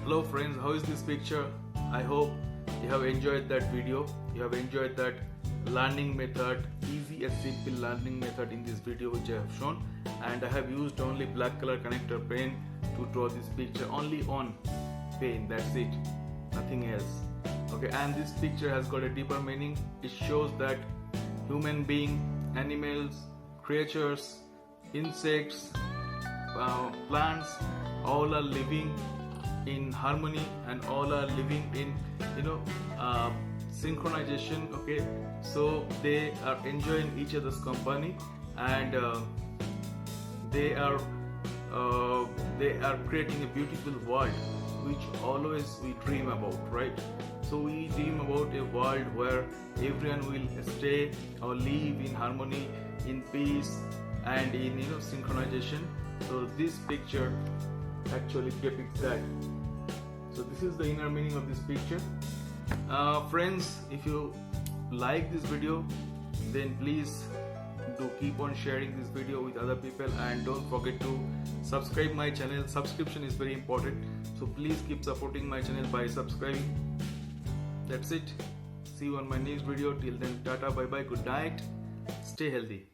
Hello friends, how is this picture? I hope you have enjoyed that video. You have enjoyed that learning method, easy and simple learning method in this video which I have shown, and I have used only black color connector pen to draw this picture, only on pen, that's it, nothing else. Okay, and this picture has got a deeper meaning. It shows that human being, animals, creatures, insects, plants, all are living in harmony and all are living in synchronization. Okay, so they are enjoying each other's company, and they are creating a beautiful world which always we dream about, right? So we dream about a world where everyone will stay or live in harmony, in peace, and in synchronization. So this picture actually depicts that. So this is the inner meaning of this picture. Friends, if you like this video, then please do keep on sharing this video with other people, and don't forget to subscribe my channel. Subscription is very important, so please keep supporting my channel by subscribing. That's it. See you on my next video. Till then, tata, bye bye, good night, stay healthy.